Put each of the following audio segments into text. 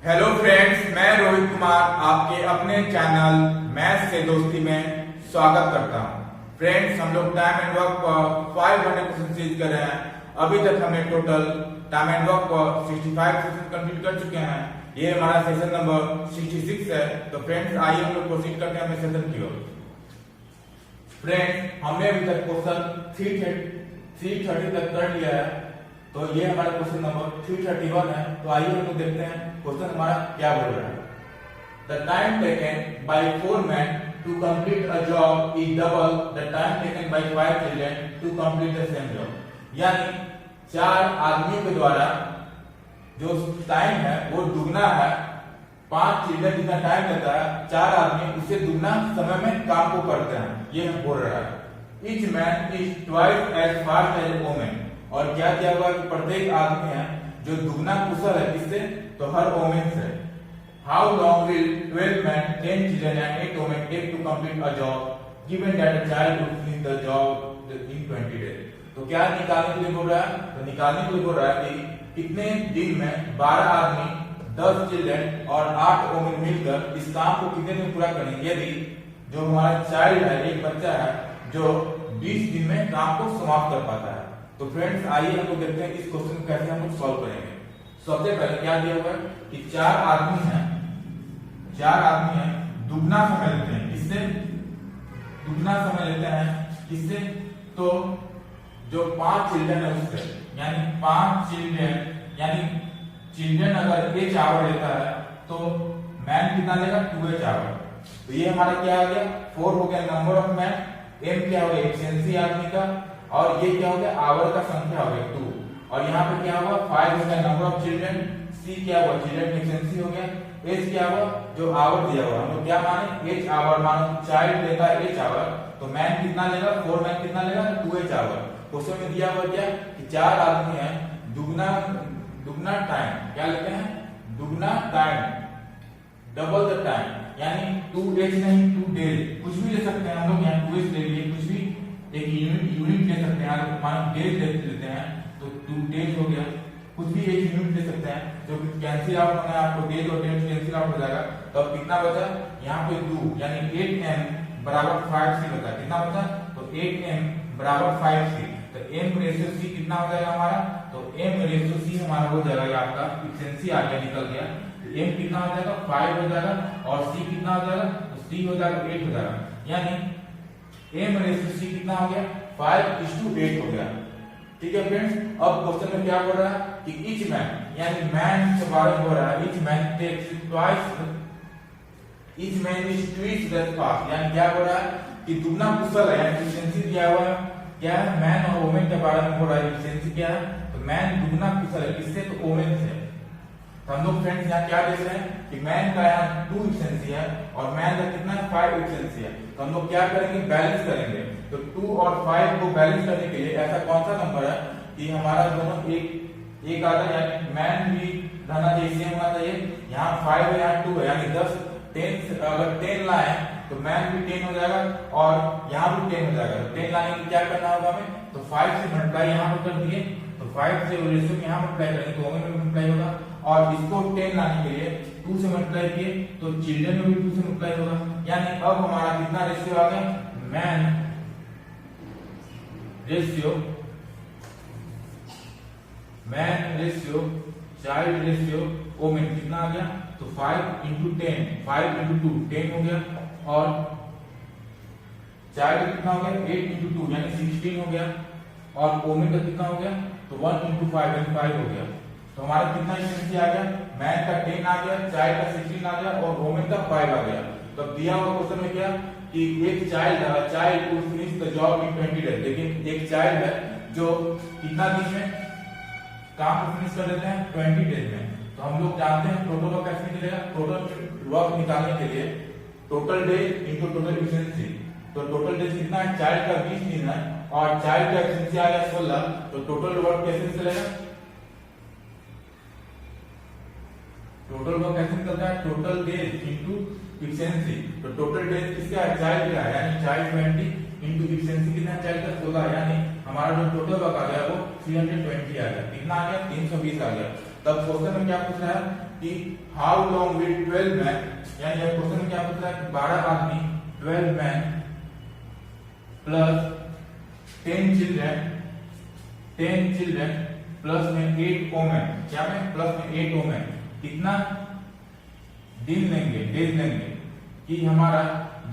Hello friends, मैं रोहित कुमार आपके अपने चैनल मैथ से दोस्ती में स्वागत करता हूं। फ्रेंड्स, हम लोग टाइम एंड वर्क पर 500 क्वेश्चन सीरीज कर रहे हैं। अभी तक हमने टोटल टाइम एंड वर्क पर 65 क्वेश्चन कंप्लीट कर चुके हैं। ये हमारा सेशन नंबर 66 है। तो फ्रेंड्स, आइए हम लोग प्रोसीड करते हैं अपने सेशन की ओर। फ्रेंड्स, हमने अभी तक क्वेश्चन 330 तक कर लिया है। तो ये हमारा क्वेश्चन नंबर 331 है। तो आइए हम लोग देखते हैं क्वेश्चन हमारा क्या बोल रहा है। The time taken by 4 men to complete a job is double the time taken by 5 children to complete the same job। यानी 4 आदमियों के द्वारा जो टाइम है वो दुगना है। 5 चिल्ड्रन जितना टाइम लेता है, 4 आदमी उससे दुगना समय में काम को करते हैं। ये हम बोल रहा है। Each man is twice as fast as a woman। और क्या दिया हुआ कि प्रत्येक आदमी है जो दुगना कुशल है, किससे? तो हर वोमेन से। How long will 12 men, 10 children and 8 women take to complete a job given that a child would finish the job in 20 days। तो क्या निकालने के लिए बोल रहा है? तो निकालने के लिए बोल रहा है कि कितने दिन में 12 आदमी, 10 चिल्ड्रन और 8 वोमेन मिलकर इस काम को कितने दिन पूरा करेंगे। यदि जो हमारा चाइल्ड है, एक बच्चा है जो 20 दिन में काम को समाप्त कर पाता है। तो फ्रेंड्स, आइए हम लोग देखते हैं इस क्वेश्चन को कैसे हम लोग सॉल्व करेंगे। सबसे पहले क्या दिया हुआ है कि 4 आदमी हैं दुगना समय लेते हैं। किससे? दुगना समय लेते हैं किससे? तो जो 5 चिल्ड्रन है उससे। यानी 5 चिल्ड्रन, यानी चिल्ड्रन अगर एच आवर लेता है तो मैन कितना लेगा? 2h our. तो ये हमारा क्या आ गया? 4 हो गया नंबर ऑफ मैन, एम क्या हो गया? एफिशिएंसी आदमी का, और ये क्या हो गया? आवर का संख्या हो गया 2। और यहाँ पे क्या हुआ? 5 हो गया नंबर ऑफ चिल्ड्रन, सी क्या हुआ? चिल्ड्रन एफिशिएंसी हो गया, एच क्या हुआ? जो आवर दिया हुआ, हम लोग क्या माने? H our. मानो चाइल्ड लेता है एच आवर, तो मैन कितना लेगा? 4 मैन कितना लेगा? 2h our. क्वेश्चन में दिया हुआ क्या कि 4 आदमी हैं, दुगना टाइम क्या लेते हैं? दुगना टाइम, डबल द टाइम। यानी 2h नहीं 2 डेज, कुछ भी ले सकते हैं हम लोग। यहाँ 2h ले लिए, कुछ भी एक यूनिट ले सकते हैं। मानो डेज लेते हैं तो 2 डेज हो गया। कुछ भी एक यूनिट ले सकते हैं जो कैंसिल आउट होना है, आपको डेज और डेज कैंसिल आउट हो जाएगा। तो अब कितना बचा? यहाँ पे 2 यानी 8m बराबर 5c बचा। कितना बचा? तो 8m बराबर 5c। तो m रेशियो c कितना हो जाएगा हमारा? तो m रेशियो c हमारा हो जाएगा, आपका एफिशिएंसी आ गया, निकल गया। तो m कितना हो जाएगा? 5 हो जाएगा, और c कितना हो जाएगा? तो c हो जाएगा 8 हो जाएगा। यानी m रेशियो c कितना हो गया? 5:8 हो गया। ठीक है फ्रेंड्स, अब क्वेश्चन में क्या बोल रहा है कि ईच मैन, यानी मैन के बारे में बोल रहा है। Each man takes twice, each man is twice as fast. यानी क्या बोल रहा है कि दुगना कुशल है। यानी एफिशिएंसी दिया हुआ है क्या है? मैन और वुमेन के बारे में बोल रहा है। एफिशिएंसी क्या है? तो मैन दुगना कुशल है, किससे? तो वुमेन से। तो हम लोग फ्रेंड्स यहाँ क्या देख रहे हैं कि मैन का यहाँ 2 एफिशिएंसी है और मैन का कितना है? 5 एफिशिएंसी है। तो हम लोग क्या करेंगे? बैलेंस करेंगे। तो 2 और 5 को बैलेंस करने के लिए ऐसा कौन सा नंबर है कि हमारा दोनों एक आधा, यानी मैन भी रहना चाहिए, सेम होना चाहिए। यहाँ 5 है, यहाँ 2 है, यानी 10 अगर 10 लाए तो मैन भी 10 हो जाएगा और यहाँ भी 10 हो जाएगा। तो 10 लाने के लिए क्या करना होगा हमें? तो 5 से मल्टीप्लाई यहाँ पर कर दिए, तो 5 से रेशियो यहाँ मल्टीप्लाई करेंगे तो वोमेन में मल्टीप्लाई होगा। और इसको 10 लाने के लिए 2 से मल्टीप्लाई किए तो चिल्ड्रन में भी 2 से मल्टीप्लाई होगा। यानी अब हमारा कितना रेशियो आ गया? Man ratio child ratio women कितना आ गया? तो 5 into 10, 5 into 2 10 हो गया, और चाइल्ड कितना हो गया? 8 into 2 यानी 16 हो गया, और वोमेन का कितना हो गया? तो 1 into 5 यानी 5 हो गया। तो हमारा कितना एफिशिएंसी आ गया? मैन का 10 आ गया, चाइल्ड का 16 आ गया, और वोमेन का 5 आ गया। तो दिया हुआ क्वेश्चन में क्या कि एक child will finish the job in 20 days. लेकिन एक चाइल्ड है जो कितना दिन में काम को फिनिश कर देते हैं? 20 डेज में। तो हम लोग जानते हैं टोटल वर्क कैसे निकलेगा। टोटल वर्क निकालने के लिए total days into total efficiency. तो टोटल डेज कितना है? चाइल्ड का 20 दिन है और चाइल्ड का एफिशिएंसी आ गया 16। तो टोटल वर्क कैसे चलेगा? टोटल वर्क कैसे निकलता है? Total days into efficiency. तो टोटल डेज किसका है? चाइल्ड का है, यानी चाइल्ड 20 इनटू एफिशिएंसी कितना है? चाइल्ड का 16। यानी हमारा जो टोटल वर्क आ गया वो 320 आ गया। कितना आ गया? 320 आ गया। तब क्वेश्चन में क्या पूछ रहा है कि हाउ लॉन्ग विल 12 मैन, यानी ये क्वेश्चन में क्या पूछ रहा है कि 12 आदमी 12 मैन प्लस 10 चिल्ड्रन प्लस में 8 वोमेन, क्या में प्लस में 8 वोमेन कितना दिन लेंगे, डेज लेंगे कि हमारा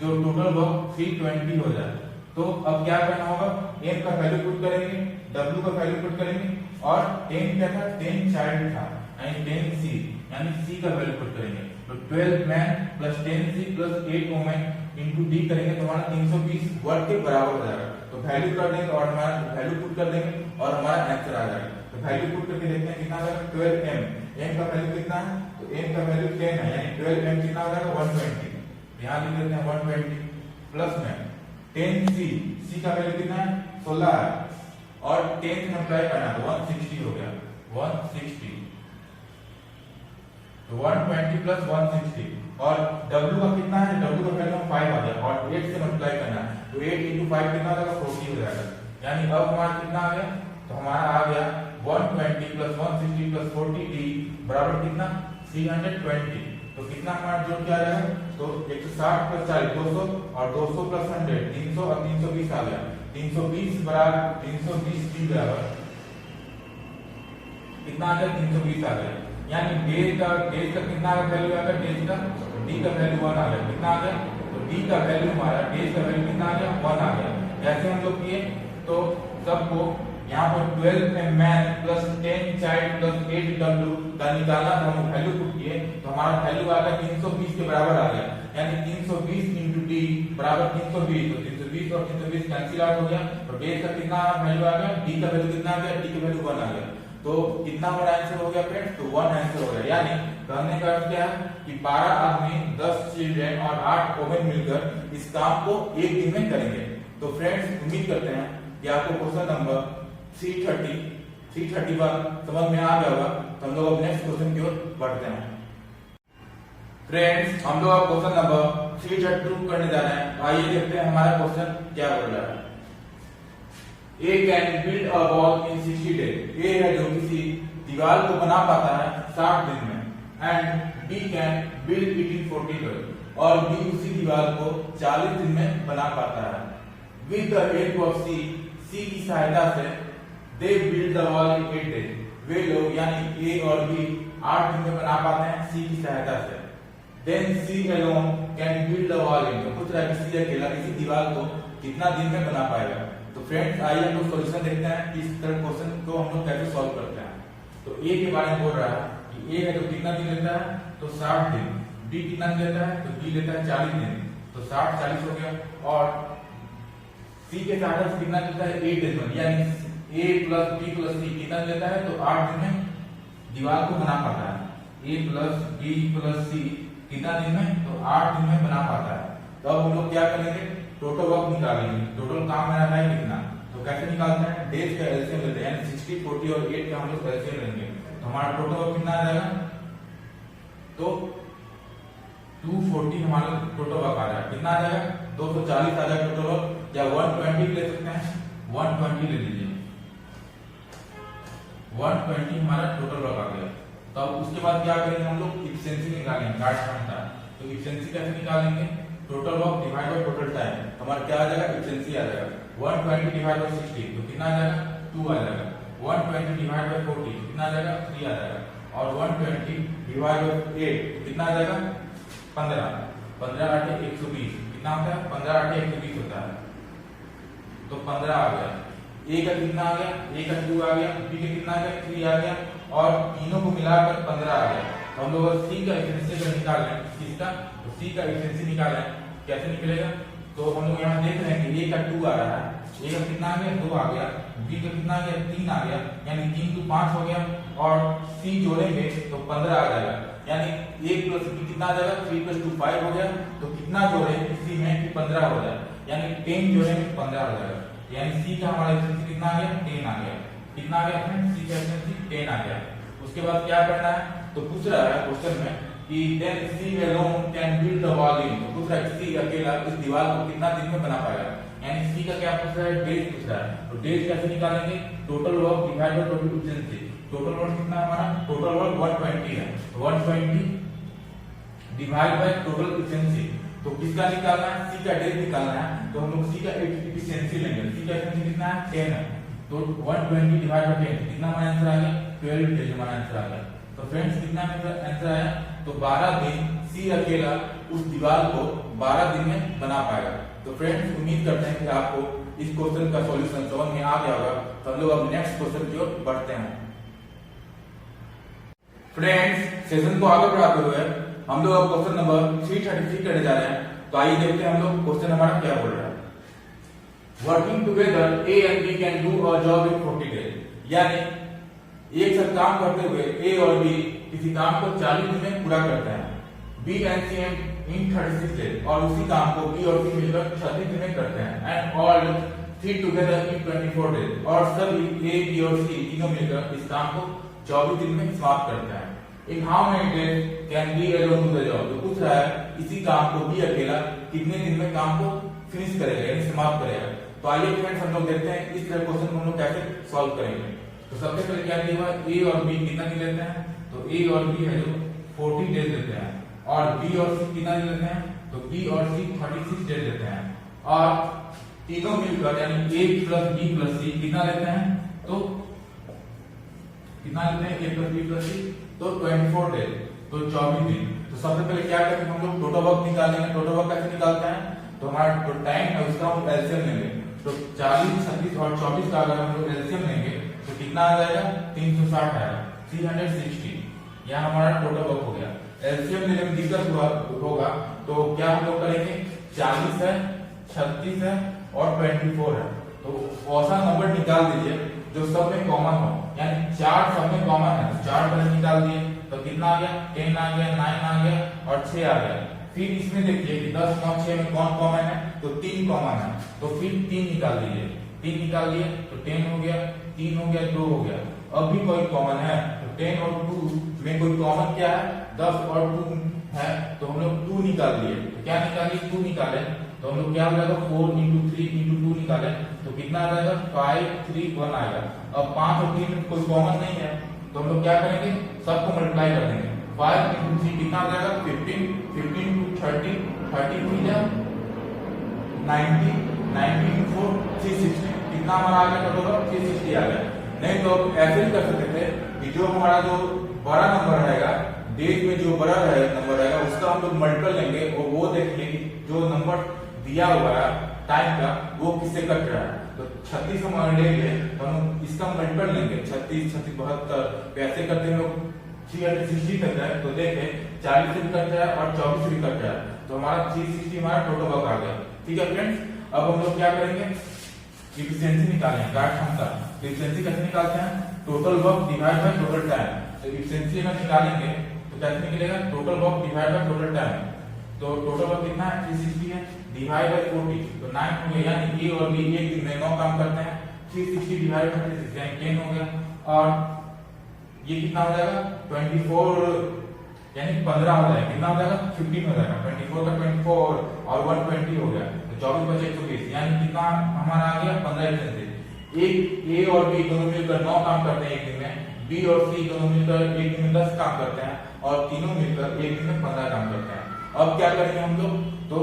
जो टोटल वर्क 320 हो जाए। तो अब क्या करना होगा, m का वैल्यू पुट करेंगे, w का वैल्यू पुट करेंगे और 10 क्या था, 10 चाइल्ड था यानी 10c, यानी c का वैल्यू पुट करेंगे। तो 12 man plus 10c plus 8 women into d करेंगे तो हमारा 320 वर्क के बराबर हो जाएगा। तो वैल्यू कर देंगे और हमारा वैल्यू पुट कर देंगे और हमारा आंसर आ जाएगा। तो वैल्यू पुट करके देखते हैं कितना आ जाएगा, 12m, m का वैल्यू कितना है, तो m का वैल्यू 10 है यानी 12m कितना हो जाएगा 120, यहां लिख देते हैं 120 प्लस में 10c, c का वैल्यू कितना है 16 है और 10 से मल्टीप्लाई करना तो 160 हो गया, 160 तो 120 प्लस 160 और w का कितना है, w का वैल्यू 5 आ गया और 8 से मल्टीप्लाई करना है तो 8 into 5 कितना आ जाएगा 40 हो जाएगा। यानी अब हमारा कितना आ गया, तो हमारा आ गया 120 प्लस 160 प्लस 40d बराबर कितना 320। तो कितना हमारा जोड़ क्या आ जाएगा, तो 160 प्लस 40 200 और 200 प्लस 100 300 और 320 आ गया, 320 बराबर 320 d बराबर कितना आ गया 320 आ गया। यानी डेज का कितना वैल्यू आ गया, डेज का d का वैल्यू 1 आ गया, कितना आ गया, तो d का वैल्यू हमारा डेज का वैल्यू कितना आ गया 1 आ गया। जैसे हम लोग किए तो सबको यहाँ पर 12 man plus 10 child plus 8 w का निकालना था, हम वैल्यू पुट किए तो हमारा वैल्यू आ गया 320 के बराबर आ गया। यानी 320 into d बराबर 320, तो 320 और 320 कैंसिल आउट हो गया और डेज का कितना वैल्यू आ गया, d का वैल्यू कितना आ गया, d का वैल्यू 1 आ गया। तो कितना हमारा आंसर हो गया फ्रेंड्स, तो 1 आंसर हो गया। यानी कहने का अर्थ क्या है कि 12 आदमी 10 चिल्ड्रन और 8 वोमेन मिलकर इस काम को एक दिन में करेंगे। तो फ्रेंड्स उम्मीद करते हैं कि आपको क्वेश्चन नंबर 331 समझ में आ गया होगा। तो हम लोग अब नेक्स्ट क्वेश्चन की ओर बढ़ते हैं। फ्रेंड्स हम लोग अब क्वेश्चन नंबर 332 करने जा रहे हैं। आइए देखते हैं हमारा क्वेश्चन क्या बोल रहा है। A can build a wall in 60 days. A है जो किसी दीवार को बना पाता है 60 दिन में, and B can build it in 40 days. और B उसी दीवार को 40 दिन में बना पाता है। With the help of C, C की सहायता से they build the wall in 8 days. वे लोग यानी A और B 8 दिन में बना पाते हैं C की सहायता से। Then C alone can build the wall in, तो कुछ रहा कि C अकेला इसी दीवार को कितना दिन में बना पाएगा। तो फ्रेंड्स आइए हम लोग सॉल्यूशन देखते हैं कि इस तरह क्वेश्चन को हम लोग कैसे सॉल्व करते हैं। तो ए के बारे में बोल रहा है कि ए है तो कितना दिन लेता है, तो 60 दिन। बी कितना दिन लेता है, तो बी लेता है 40 दिन, तो 60 40 हो गया। और सी के साथ कितना लेता है 8 दिन में, यानी ए प्लस बी प्लस सी कितना लेता है, तो 8 दिन में दीवार को बना पाता है। ए प्लस बी प्लस सी कितना दिन में, तो 8 दिन में बना पाता है। तो अब हम लोग क्या करेंगे, टोटल वर्क निकालेंगे। टोटल काम मेरा है कितना, तो कैसे निकालते हैं, डेज का एलसीएम लेते हैं, यानी 60 40 और 8 का हम लोग एलसीएम लेंगे। तो हमारा टोटल वर्क कितना आ जाएगा, तो 240 हमारा टोटल वर्क आ जाएगा। कितना आ जाएगा, 240 आ जाएगा टोटल वर्क, या 120 ले सकते हैं, 120 ले लीजिए, 120 हमारा टोटल वर्क आ गया। तो अब उसके बाद क्या करेंगे, हम लोग इफिशिएंसी निकालेंगे, कार्यक्षमता। तो इफिशिएंसी कैसे निकालेंगे, total work divide by total time. हमारा क्या आ जाएगा, इफिशिएंसी आ जाएगा 120 डिवाइड बाय 60, तो कितना आ जाएगा 2 आ जाएगा। 120 डिवाइड बाय 40 कितना आ जाएगा 3 आ जाएगा। और 120 डिवाइड बाय 8 कितना आ जाएगा 15। 15 8 120 कितना होता है, 15 8 120 होता है, तो 15 आ गया। ए का कितना आ गया, ए का 2 आ गया, बी का कितना आ गया 3 आ गया, और तीनों को मिलाकर 15 आ गया। तो हम लोग सी का इफिशिएंसी निकाल रहे हैं, किसका, तो सी का इफिशिएंसी निकाल रहे हैं, कैसे निकलेगा, तो हम लोग यहाँ देख रहे हैं कि ए का 2 आ रहा है, ए का कितना आ गया 2 आ गया, बी का कितना आ गया 3 आ गया, यानी 3 to 5 हो गया, और सी जोड़ेंगे तो 15 आ जाएगा। यानी ए प्लस बी कितना आ जाएगा 3 + 2 5 हो गया। तो कितना जोड़े इसी में कि 15 हो जाए, यानी 10 जोड़ेंगे 15 हो जाएगा। यानी सी का हमारा इफिशिएंसी कितना आ गया 10 आ गया। कितना आ गया फ्रेंड्स, सी का इफिशिएंसी 10 आ गया। उसके बाद क्या करना है, तो पूछ रहा है क्वेश्चन में कि then C alone can build the wall in, तो पूछ रहा है C अकेला इस दीवार को कितना दिन में बना पाएगा। यानी C का क्या पूछ रहा है, डेज पूछ रहा है। तो डेज कैसे निकालेंगे, total work divide by total efficiency. Total work कितना है हमारा, टोटल वर्क 120 है, 120 डिवाइड बाय टोटल एफिशिएंसी। तो किसका निकालना है, सी का डेज निकालना है, तो हम लोग सी का एफिशिएंसी लेंगे। सी का एफिशिएंसी कितना है, 10 है, तो 120 डिवाइड बाय 10 कितना हमारा आंसर आ गया, 12 डेज हमारा आंसर आ गया। तो फ्रेंड्स कितना आंसर आया, तो 12 दिन सी अकेला उस दीवार को 12 दिन में बना पाएगा। तो फ्रेंड्स उम्मीद करते हैं कि आपको इस क्वेश्चन का सॉल्यूशन समझ में आ गया होगा। तो हम लोग अब नेक्स्ट क्वेश्चन की ओर बढ़ते हैं। फ्रेंड्स सेशन को आगे बढ़ाते हुए हम लोग अब क्वेश्चन नंबर 333 करने जा रहे हैं। तो आइए देखते हैं हम लोग क्वेश्चन हमारा क्या बोल रहा है। Working together A and B can do a job in 40 days, यानी एक साथ काम करते हुए ए और बी किसी काम को 40 दिन में पूरा करते हैं। B and C in 36 days, और उसी काम को बी और सी मिलकर 36 दिन में करते हैं। And all three together in 24 days, और सभी ए बी और सी तीनों मिलकर इस काम को 24 दिन में समाप्त करते हैं। In how many days can be alone do the job, तो पूछ रहा है इसी काम को बी अकेला कितने दिन में काम को फिनिश करेगा, यानी समाप्त करेगा। तो आइए फ्रेंड्स हम लोग देखते हैं इस तरह क्वेश्चन को हम लोग कैसे सॉल्व करेंगे। तो सबसे पहले क्या दिया हुआ है, ए और बी कितना दिन लेते हैं, तो ए और बी है जो 40 डेज लेते हैं, और बी और सी कितना दिन लेते हैं, तो बी और सी 36 डेज लेते हैं, और तीनों मिलकर यानी ए प्लस बी प्लस सी कितना लेते हैं, तो कितना लेते हैं, ए प्लस बी प्लस सी, तो 24 डेज, तो 24 दिन। तो सबसे पहले क्या करेंगे हम लोग, टोटल वर्क निकालेंगे। टोटल वर्क कैसे निकालते हैं, तो हमारा जो टाइम है उसका हम एलसीएम लेंगे। तो 40, 36 और 24 का अगर हम लोग एलसीएम लेंगे तो कितना आ जाएगा, 360 आएगा, 360। यहाँ हमारा टोटल वर्क हो गया। एलसीएम लेने में दिक्कत होगा तो क्या हम लोग करेंगे, 40 है, 36 है और 24 है, तो ऐसा नंबर निकाल दीजिए जो सब में कॉमन हो, यानी 4 सब में कॉमन है, 4 पहले निकाल दिए तो कितना आ गया, 10 आ गया, 9 आ गया और 6 आ गया। फिर इसमें देखिए कि 10 9 6 में कौन कॉमन है, तो 3 कॉमन है, तो फिर 3 निकाल दीजिए। 3 निकाल दिए तो 10 हो गया, 3 हो गया, 2 हो गया। अब भी कोई कॉमन है, तो 10 और 2 में कोई कॉमन क्या है, 10 और 2 है, तो हम लोग 2 निकाल दिए। तो क्या निकालिए, 2 निकाले, तो हम लोग क्या हो जाएगा, 4 × 3 × 2 निकाले तो कितना आ जाएगा, 5 3 1 आएगा। अब 5 और 3 में कोई कॉमन नहीं है, तो हम लोग क्या करेंगे, सबको मल्टीप्लाई कर देंगे। 5 × 3 कितना आ जाएगा, 15 15 × 30 30 3 जा 90 90 × 4 360, कितना हमारा आ गया, टोटल 360 आ गया। नहीं तो ऐसे ही कर सकते थे कि जो हमारा जो बड़ा नंबर रहेगा, डेज में जो बड़ा नंबर रहेगा उसका हम लोग मल्टीपल लेंगे और वो देखेंगे कि जो नंबर दिया हुआ है टाइम का वो किससे कट रहा है। तो 36 हम लेंगे तो हम इसका मल्टीपल लेंगे, 36 36 72, ऐसे करते हैं लोग 360 तक है। तो देखें 40 से भी कट रहा है और 24 से भी कट रहा है, तो हमारा 360 हमारा टोटल वर्क आ गया। ठीक है फ्रेंड्स, अब हम लोग क्या करेंगे, इफिशिएंसी निकालेंगे, कार्यक्षमता। इफिशिएंसी कैसे निकालते हैं, total work divide by total time. तो इफिशिएंसी अगर निकालेंगे तो कैसे निकलेगा, total work divide by total time. तो टोटल वर्क कितना है, 360 है, डिवाइड बाय 40 तो 9 हो गया, यानी ए और बी एक दिन में 9 काम करते हैं। 360 डिवाइड बाय 36 यानी 10 हो गया, और ये कितना हो जाएगा, 24 यानी 15 हो जाएगा, कितना हो जाएगा, 15 हो जाएगा। 24 का 24 और 120 हो गया, तो 24 बचे 120, यानी कितना हमारा आ गया, 15 एफिशिएंसी। एक ए और बी दोनों मिलकर 9 काम करते हैं एक दिन में, बी और सी दोनों मिलकर एक दिन में 10 काम करते हैं, और तीनों मिलकर एक दिन में 15 काम करते हैं। अब क्या करेंगे हम लोग, तो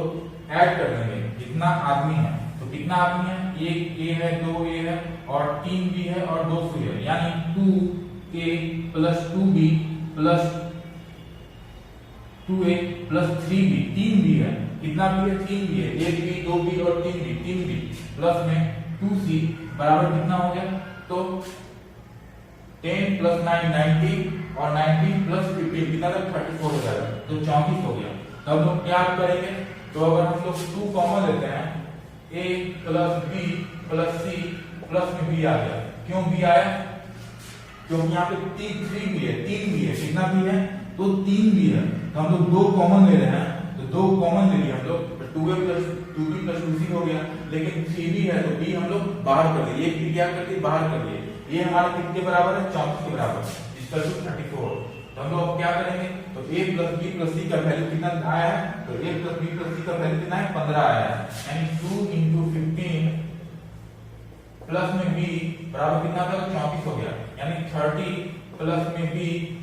ऐड कर देंगे कितना आदमी है, तो कितना आदमी है, एक ए है, 2 ए है और 3 बी है और 2 सी है, यानी 2a + 2b + 2a + 3b, 3b है, कितना बी है, 3b है, 1b 2b और 3b प्लस में 2c बराबर कितना हो गया, तो 10 + 9 90 और 90 + 15 कितना था, 34 हो जाएगा, तो 34 हो गया। तो अब हम क्या करेंगे, तो अगर हम लोग 2 कॉमन लेते हैं, a + b + c प्लस में b आ गया। क्यों b आया, क्योंकि यहाँ पे 3 भी है, 3 भी है, कितना भी है, तो 3 भी है। तो हम लोग 2 कॉमन ले रहे हैं, तो 2 कॉमन ले लिए हम लोग, तो 2a + 2b + 2c हो गया, लेकिन 3b है तो b हम लोग बाहर कर दिए, एक b क्या कर दिए, बाहर कर दिए। ये हमारे कितने के बराबर है, 34 के बराबर, इसका 34। तो हम लोग क्या करेंगे, तो a + b + c का वैल्यू कितना आया है, तो a + b + c का वैल्यू कितना है, 15 आया है, यानी 2 × 15 प्लस में b बराबर कितना था 34 हो गया, यानी 30 प्लस में b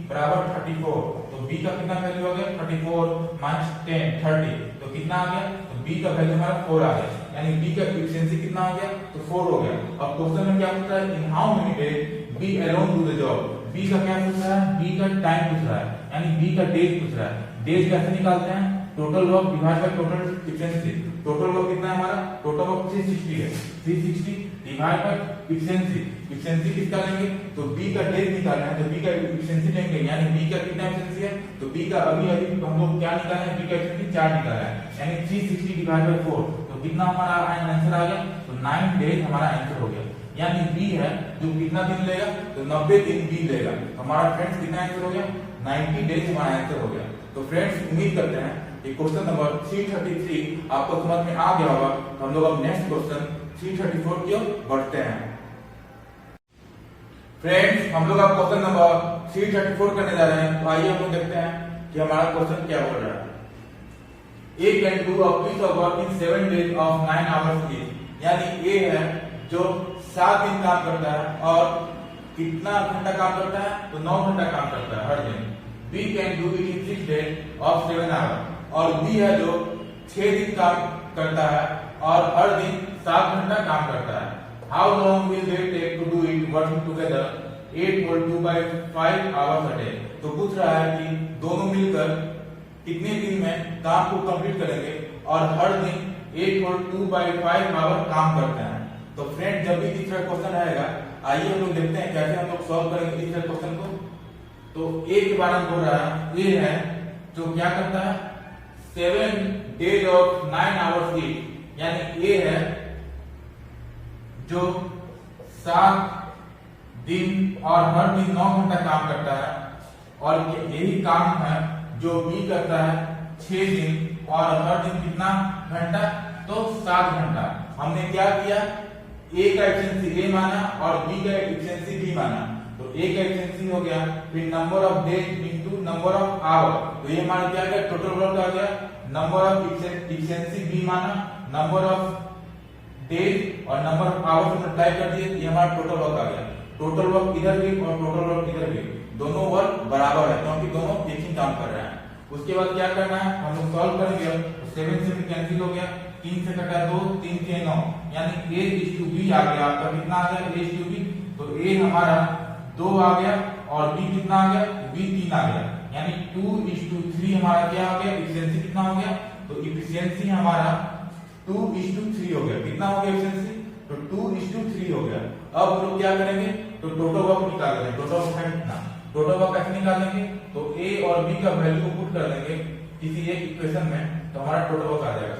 बराबर 34। तो b का कितना वैल्यू हो गया 34 माइनस 10 30, तो कितना आ गया, तो b का वैल्यू हमारा 4 आ गया, यानी b का एफिशिएंसी कितना हो गया, तो 4 हो गया। अब क्वेश्चन में क्या पूछ रहा है, in how many days b alone do the job. b का क्या पूछ रहा है, b का टाइम पूछ रहा है, यानी b का डेज पूछ रहा है। डेज कैसे निकालते हैं, total work divide by total efficiency. Total work कितना है हमारा, टोटल वर्क 360 है, 360 डिवाइड बाय एफिशिएंसी। एफिशिएंसी किसका लेंगे, तो b का डेज निकालना है, तो b का एफिशिएंसी लेंगे, यानी b का कितना एफिशिएंसी है, तो b का अभी हम लोग क्या निकालना है, b का एफिशिएंसी 4 निकालना है, यानी 360 डिवाइड बाय 4, तो कितना हमारा आंसर आ गया, तो 9 डेज हमारा आंसर हो गया। यानी b है जो कितना दिन लेगा, तो 90 दिन b लेगा। हमारा फ्रेंड्स कितना आंसर हो गया, 90 डेज हमारा आंसर हो गया। तो फ्रेंड्स उम्मीद करते हैं कि क्वेश्चन नंबर 333 आपको समझ में आ गया होगा। तो हम लोग अब नेक्स्ट क्वेश्चन 334 की ओर बढ़ते हैं। फ्रेंड्स हम लोग अब क्वेश्चन नंबर 334 करने जा रहे हैं। तो आइए हम लोग देखते हैं कि हमारा क्वेश्चन क्या बोल रहा है। A can do a piece of work in 7 days of 9 hours each, यानी A है जो 7 दिन काम करता है और कितना घंटा काम करता है, तो 9 घंटा काम करता है हर दिन। B can do it in 6 days of 7 hours, और B है जो 6 दिन काम करता है और हर दिन 7 घंटा काम करता है। How long will they take to do it working together 8.2/5 hours a day। तो पूछ रहा है कि दोनों मिलकर कितने दिन में काम को कंप्लीट करेंगे और हर दिन 8.2/5 आवर काम करते हैं। तो फ्रेंड जब भी इस तरह क्वेश्चन आएगा, आइए हम लोग देखते हैं कैसे हम लोग सॉल्व करेंगे इस तरह क्वेश्चन को। तो ए के बारे में बोल रहा है, ए है जो क्या करता है 7 डेज ऑफ 9 आवर्स ईच, यानी ए है जो 7 दिन और हर दिन 9 घंटा काम करता है, और यही काम है जो बी करता है 6 दिन और हर दिन कितना घंटा, तो 7 घंटा। हमने क्या किया, ए का एफिशिएंसी ए माना और बी का एफिशिएंसी बी माना। तो ए का एफिशिएंसी हो गया, फिर number of days into number of hour, तो ये मान क्या गया, टोटल वर्क आ गया। नंबर ऑफ एफिशिएंसी बी माना, नंबर ऑफ डेज और नंबर ऑफ आवर्स मल्टीप्लाई कर दिए, ये हमारा टोटल वर्क आ गया। टोटल वर्क इधर भी और टोटल वर्क इधर भी, दोनों वर्क बराबर है क्योंकि दोनों एक ही काम कर रहे हैं। उसके बाद क्या करना है, हम लोग सॉल्व करेंगे। 7 से भी कैंसिल हो गया, 3 से कटा 2, 3 से 9, यानी a/b आ गया आपका, कितना आ गया a/b, तो a हमारा 2 आ गया और b कितना आ गया, b 3 आ गया, यानी 2:3 हमारा क्या हो गया, एफिशिएंसी कितना हो गया, तो एफिशिएंसी हमारा 2:3 हो गया। कितना हो गया एफिशिएंसी, तो 2:3 हो गया। अब हम लोग क्या करेंगे, तो टोटल वर्क निकालेंगे। टोटल वर्क है कितना, टोटल वर्क कैसे निकालेंगे, तो a और b का वैल्यू को पुट कर देंगे किसी एक इक्वेशन में, तो हमारा टोटल वर्क आ जाएगा।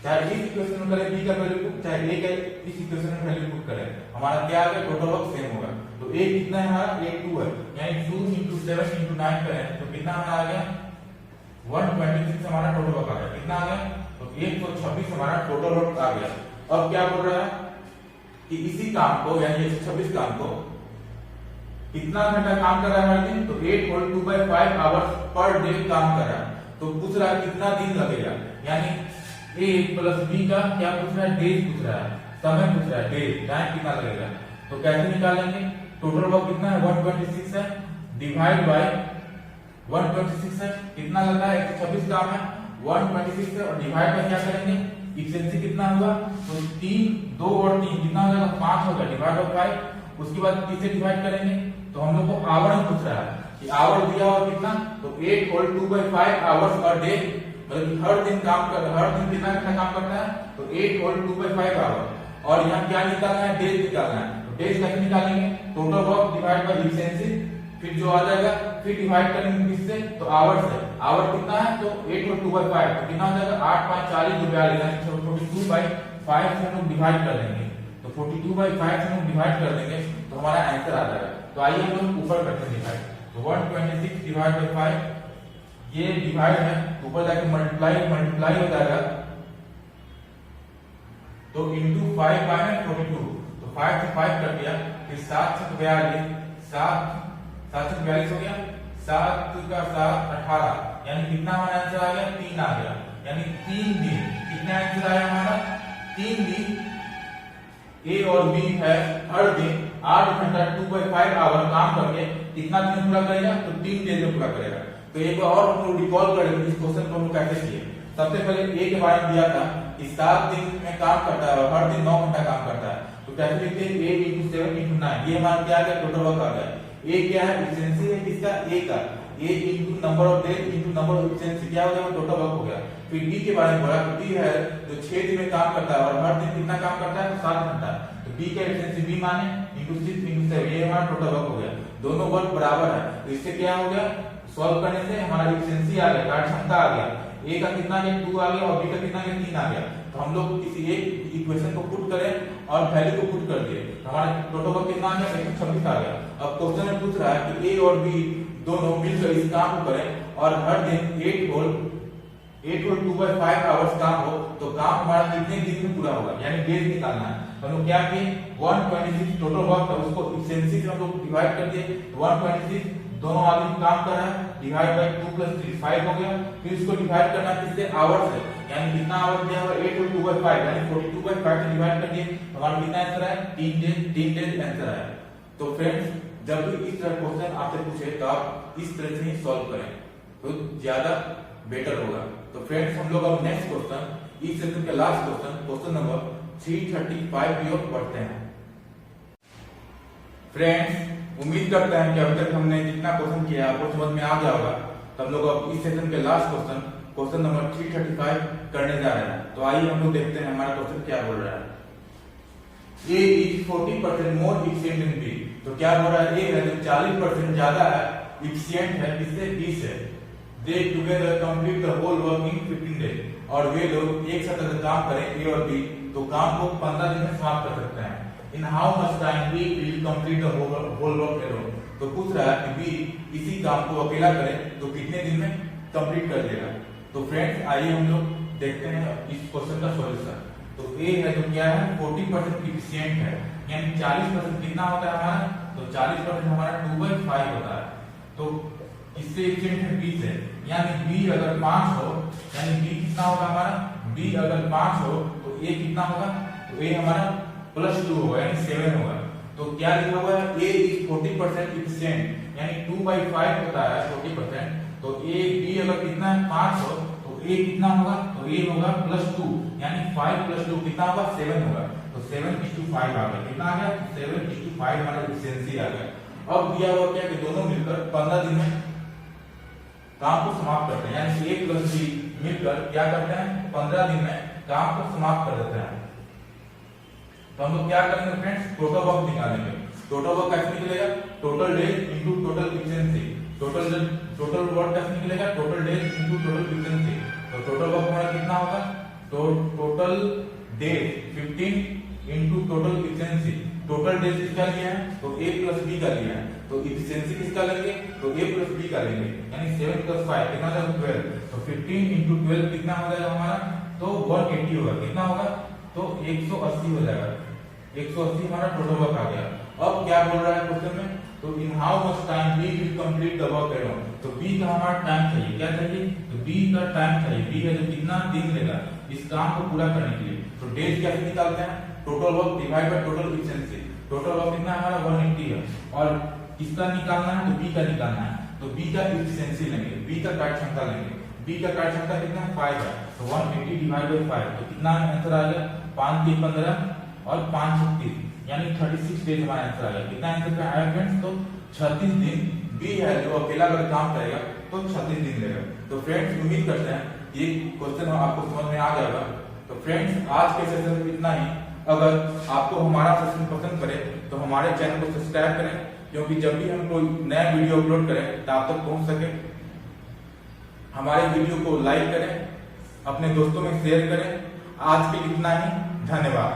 चाहे इस इक्वेशन में करें b का वैल्यू पुट, चाहे a का इस इक्वेशन में वैल्यू पुट करें, हमारा क्या आ गया, टोटल वर्क सेम होगा। तो a कितना है हमारा, a 2 है, यानी 2 × 7 × 9 करें तो कितना हमारा आ गया, 126 हमारा टोटल वर्क आ गया। कितना आ गया, तो 126 हमारा टोटल वर्क आ गया। अब क्या बोल रहा है कि इसी काम को, यानी 126 काम को कितना घंटा काम कर रहा है हर दिन, तो 8.2/5 आवर्स पर डे काम कर रहा है। तो पूछ रहा है कितना दिन लगेगा, यानी a प्लस b का क्या पूछ रहा है, डेज पूछ रहा है, समय पूछ रहा है, डेज टाइम कितना लगेगा। तो कैसे निकालेंगे, टोटल वर्क कितना है 126 है, डिवाइड बाय 126 है, कितना लगा है 126 काम है, 126 है, और डिवाइड बाय क्या करेंगे, एफिशिएंसी कितना हुआ, तो 3 2 और 3 कितना हो जाएगा, 5 होगा, डिवाइड बाय 5। उसके बाद किसे डिवाइड करेंगे, तो हम लोग को आवर पूछ रहा है कि आवर दिया हुआ कितना, तो 8.2/5 आवर्स पर डे, मतलब हर दिन कितना घंटा काम करता है, तो 8.2/5 आवर। और यहाँ क्या निकालना है, डेज निकालना है। तो डेज कैसे निकालेंगे, total work divide by efficiency, फिर जो आ जाएगा फिर डिवाइड करेंगे किससे, तो आवर से। आवर कितना है, तो 8.2/5, तो कितना हो जाएगा 8 5 40 42, यानी 42/5 से हम लोग डिवाइड कर देंगे। तो 42/5 से हम डिवाइड कर देंगे तो हमारा आंसर आ जाएगा। तो आइए हम लोग ऊपर करते हैं डिवाइड, तो 126 डिवाइड बाय 5, ये डिवाइड है, ऊपर जाके मल्टीप्लाई हो जाएगा, तो इनटू 5 बाय 42, तो 5 से 5 कट गया, फिर 7 से 42, 7 से 42 हो गया, 7 का 7 18, यानी कितना हमारा आंसर आ गया, 3 आ गया, यानी 3 दिन। कितना आंसर आया हमारा, 3 दिन। ए और बी है हर दिन 8 घंटा 2/5 आवर काम करके कितना दिन पूरा करेगा? तो 3 डेज में पूरा करेगा। तो एक बार और हम लोग रिकॉल करें इस क्वेश्चन को हम कैसे किए। सबसे पहले ए के बारे में दिया था कि 7 दिन में काम करता है और हर दिन 9 घंटा काम करता है। तो कैसे लिखते हैं? 8 × 7 × 9, ये हमारा क्या आ गया? टोटल वर्क आ गया। ए क्या है? एफिशिएंसी है किसका? ए का। ए × number of days × number of efficiency क्या हो गया? टोटल वर्क हो गया। फिर बी के बारे में बोला, बी है जो 6 दिन में काम करता है और हर दिन कितना काम करता है? तो 7 घंटा। तो बी का एफिशिएंसी बी माने × 6 × 7, ये हमारा टोटल वर्क हो गया। दोनों वर्क बराबर है, तो इससे क्या हो गया? सॉल्व करने से हमारा एफिशिएंसी आ गया, कार्य क्षमता आ गया। ए का कितना आ गया? 2 आ गया और बी का कितना आ गया? 3 आ गया। तो हम लोग किसी एक इक्वेशन को पुट करें और वैल्यू को पुट कर दिए, हमारा टोटल वर्क कितना आ गया? 126 आ गया। अब क्वेश्चन में पूछ रहा है कि ए और बी दोनों मिलकर इस काम को करें और हर दिन 8 होल 2/5 आवर्स काम हो, तो काम हमारा कितने दिन में पूरा होगा? यानी डेज निकालना है। हम लोग क्या किए? 126 टोटल वर्क है, उसको एफिशिएंसी से हम लोग डिवाइड कर दिए। 126 दोनों आदमी काम कर रहा है, डिवाइड बाय 2 + 3 5 हो गया। फिर इसको डिवाइड करना किससे? आवर्स से, यानी कितना आवर दिया हुआ? 8 और 2/5 यानी 42/5 से डिवाइड कर दिए। हमारा कितना आंसर है? 3 डेज आंसर है। तो फ्रेंड्स, जब भी इस तरह क्वेश्चन आपसे पूछे तो आप इस तरह से ही सॉल्व करें तो ज्यादा बेटर होगा। तो फ्रेंड्स, हम लोग अब नेक्स्ट क्वेश्चन, इस सेशन का लास्ट क्वेश्चन, क्वेश्चन नंबर 335 की ओर बढ़ते हैं। फ्रेंड्स, उम्मीद करते हैं कि अभी तक हमने जितना क्वेश्चन किया आपको समझ में आ गया होगा। तो हम लोग अब इस सेशन के लास्ट क्वेश्चन, क्वेश्चन नंबर 335 करने जा रहे हैं। तो आइए हम लोग देखते हैं हमारा क्वेश्चन क्या बोल रहा है। A is 40% more efficient than B। तो क्या बोल रहा है? A है जो 40% ज्यादा है, efficient है किससे? B से। They together complete the whole work in 15 days। और वे लोग एक साथ अगर काम करें A और B तो काम को 15 दिन में समाप्त कर सकते हैं। In how much time B will complete the whole work alone। तो पूछ रहा है कि B इसी काम को अकेला करे तो कितने दिन में कंप्लीट कर देगा। तो फ्रेंड्स, आइए हम लोग देखते हैं इस क्वेश्चन का सॉल्यूशन। तो A है जो क्या है? 40% इफिशिएंट है, यानी 40% कितना होता है हमारा? तो 40% हमारा 2/5 होता है। तो इससे इफिशिएंट है B से, यानी B अगर 5 हो, यानी B कितना होगा हमारा? B अगर 5 हो तो A कितना होगा? तो A हमारा +2 होगा, यानी 7 होगा। तो क्या लिखा हुआ है? A is 40% efficient, यानी 2/5 होता है 40%। तो A B अगर कितना है? 5 हो तो A कितना होगा? तो A होगा +2, यानी 5 + 2 कितना होगा? 7 होगा। तो 7:5 आ गया। कितना आ गया? 7:5 हमारा एफिशिएंसी आ गया। अब दिया हुआ क्या कि दोनों मिलकर 15 दिन में काम को समाप्त करते हैं, यानी A + B मिलकर क्या करते हैं? 15 दिन में काम को समाप्त कर देते हैं। तो हम लोग क्या करेंगे फ्रेंड्स? टोटल वर्क निकालेंगे। टोटल वर्क कैसे निकलेगा? Total days into total efficiency. Total work कैसे निकलेगा? Total days into total efficiency. तो टोटल वर्क हमारा कितना होगा? तो total days 15 into total efficiency. Total days किसका लिया है? तो A + B का लिया है। तो एफिशिएंसी किसका लेंगे? तो A + B का लेंगे, यानी 7 + 5 कितना हो जाएगा? 12। तो 15 × 12 कितना हो जाएगा हमारा? तो 180 होगा। कितना होगा? तो 180 हो जाएगा। 180 हमारा टोटल वर्क आ गया। अब क्या बोल रहा है क्वेश्चन में? तो in how much time B will complete the work alone। तो B का हमारा टाइम चाहिए, क्या चाहिए? तो B का टाइम चाहिए। B है जो कितना दिन लेगा इस काम को पूरा करने के लिए। तो डेज कैसे निकालते हैं? Total work divide by total efficiency. Total work कितना हमारा? 180 है। और किसका निकालना है? तो B का निकालना है। तो B का एफिशिएंसी लेंगे, B का कार्य क्षमता लेंगे। B का कार्य क्षमता कितना है? 5 है। तो 180 डिवाइड बाय 5 तो कितना आंसर आ गया? 5 × 15 और 5 × 30 यानी 36 डेज हमारा आंसर आ गया। कितना आंसर पे आया फ्रेंड्स? तो 36 दिन। B है जो अकेला अगर काम करेगा तो 36 दिन लेगा। तो फ्रेंड्स, उम्मीद करते हैं ये क्वेश्चन आपको समझ में आ गया होगा। तो फ्रेंड्स, आज के सेशन में इतना ही। अगर आपको हमारा सेशन पसंद करे तो हमारे चैनल को सब्सक्राइब करें, क्योंकि जब भी हम कोई नया वीडियो अपलोड करें तो आप तक पहुंच सके। हमारे वीडियो को लाइक करें, अपने दोस्तों में शेयर करें। आज के लिए इतना ही। धन्यवाद।